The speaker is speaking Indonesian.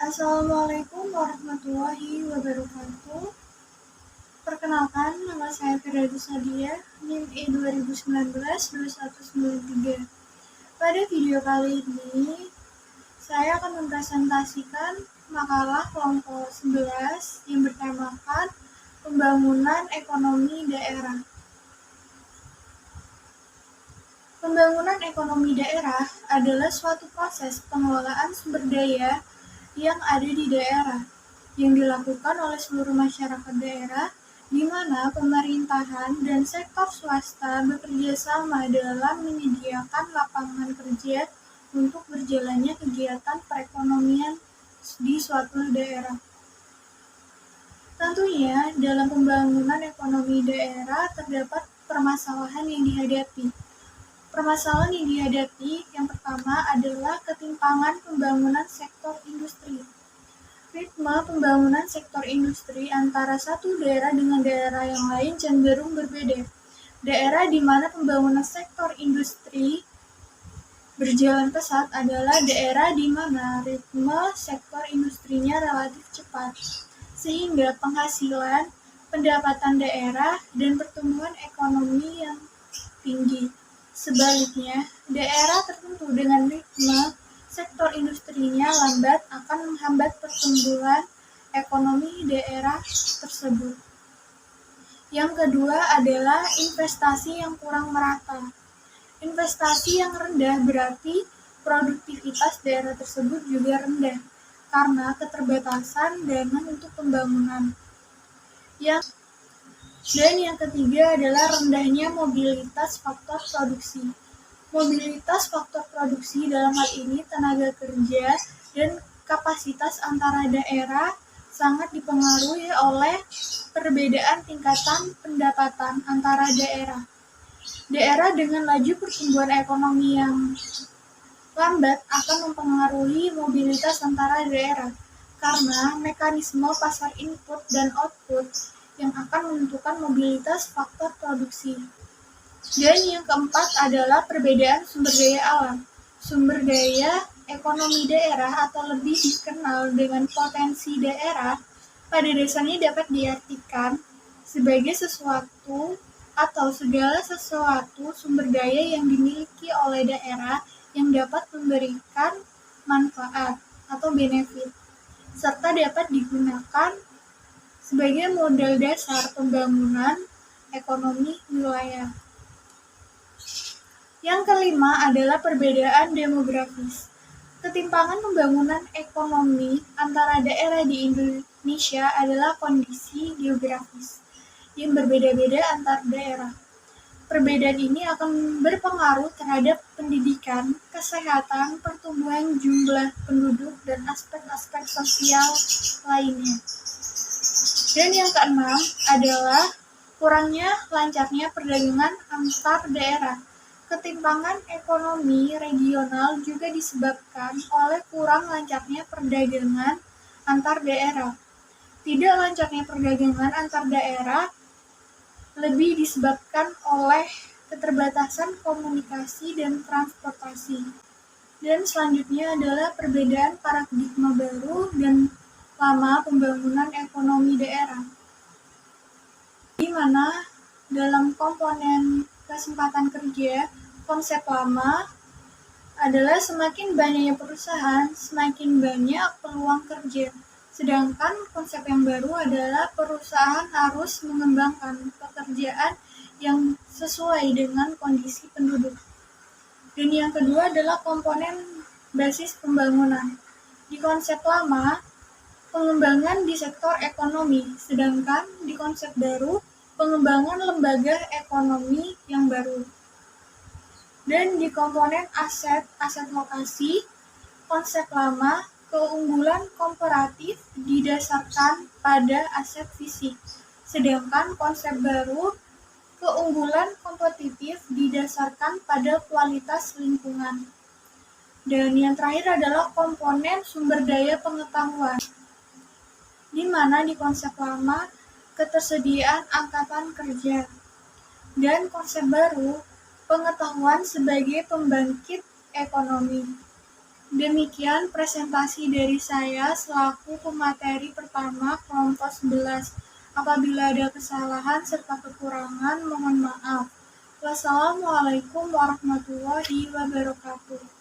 Assalamualaikum warahmatullahi wabarakatuh. Perkenalkan, nama saya Firdaus Nadia, NIM E2019-2193. Pada video kali ini, saya akan mempresentasikan makalah kelompok 11 yang bertemakan Pembangunan Ekonomi Daerah. Pembangunan ekonomi daerah adalah suatu proses pengelolaan sumber daya yang ada di daerah, yang dilakukan oleh seluruh masyarakat daerah, di mana pemerintahan dan sektor swasta bekerja sama dalam menyediakan lapangan kerja untuk berjalannya kegiatan perekonomian di suatu daerah. Tentunya, dalam pembangunan ekonomi daerah terdapat permasalahan yang dihadapi. Permasalahan yang dihadapi yang pertama adalah ketimpangan pembangunan sektor industri. Ritme pembangunan sektor industri antara satu daerah dengan daerah yang lain cenderung berbeda. Daerah di mana pembangunan sektor industri berjalan pesat adalah daerah di mana ritme sektor industrinya relatif cepat, sehingga penghasilan, pendapatan daerah, dan pertumbuhan ekonomi yang tinggi. Sebaliknya, daerah tertentu dengan ritme sektor industrinya lambat akan menghambat pertumbuhan ekonomi daerah tersebut. Yang kedua adalah investasi yang kurang merata. Investasi yang rendah berarti produktivitas daerah tersebut juga rendah karena keterbatasan dana untuk pembangunan. Dan yang ketiga adalah rendahnya mobilitas faktor produksi. Mobilitas faktor produksi dalam hal ini tenaga kerja dan kapasitas antara daerah sangat dipengaruhi oleh perbedaan tingkatan pendapatan antara daerah. Daerah dengan laju pertumbuhan ekonomi yang lambat akan mempengaruhi mobilitas antara daerah karena mekanisme pasar input dan output yang akan menentukan mobilitas faktor produksi. Dan yang keempat adalah perbedaan sumber daya alam. Sumber daya ekonomi daerah atau lebih dikenal dengan potensi daerah pada dasarnya dapat diartikan sebagai sesuatu atau segala sesuatu sumber daya yang dimiliki oleh daerah yang dapat memberikan manfaat atau benefit, serta dapat digunakan sebagai modal dasar pembangunan ekonomi wilayah. Yang kelima adalah perbedaan demografis. Ketimpangan pembangunan ekonomi antara daerah di Indonesia adalah kondisi geografis yang berbeda-beda antar daerah. Perbedaan ini akan berpengaruh terhadap pendidikan, kesehatan, pertumbuhan jumlah penduduk, dan aspek-aspek sosial lainnya. Dan yang keenam adalah kurangnya lancarnya perdagangan antar daerah. Ketimpangan ekonomi regional juga disebabkan oleh kurang lancarnya perdagangan antar daerah. Tidak lancarnya perdagangan antar daerah lebih disebabkan oleh keterbatasan komunikasi dan transportasi. Dan selanjutnya adalah perbedaan paradigma baru dan lama pembangunan ekonomi daerah, di mana dalam komponen kesempatan kerja, konsep lama adalah semakin banyaknya perusahaan, semakin banyak peluang kerja. Sedangkan konsep yang baru adalah perusahaan harus mengembangkan pekerjaan yang sesuai dengan kondisi penduduk. Dan yang kedua adalah komponen basis pembangunan. Di konsep lama, pengembangan di sektor ekonomi, sedangkan di konsep baru, pengembangan lembaga ekonomi yang baru. Dan di komponen aset lokasi, konsep lama, keunggulan komparatif didasarkan pada aset fisik, sedangkan konsep baru, keunggulan kompetitif didasarkan pada kualitas lingkungan. Dan yang terakhir adalah komponen sumber daya pengetahuan, di mana di konsep lama ketersediaan angkatan kerja, dan konsep baru pengetahuan sebagai pembangkit ekonomi. Demikian presentasi dari saya selaku pemateri pertama kelompok 11. Apabila ada kesalahan serta kekurangan, mohon maaf. Wassalamualaikum warahmatullahi wabarakatuh.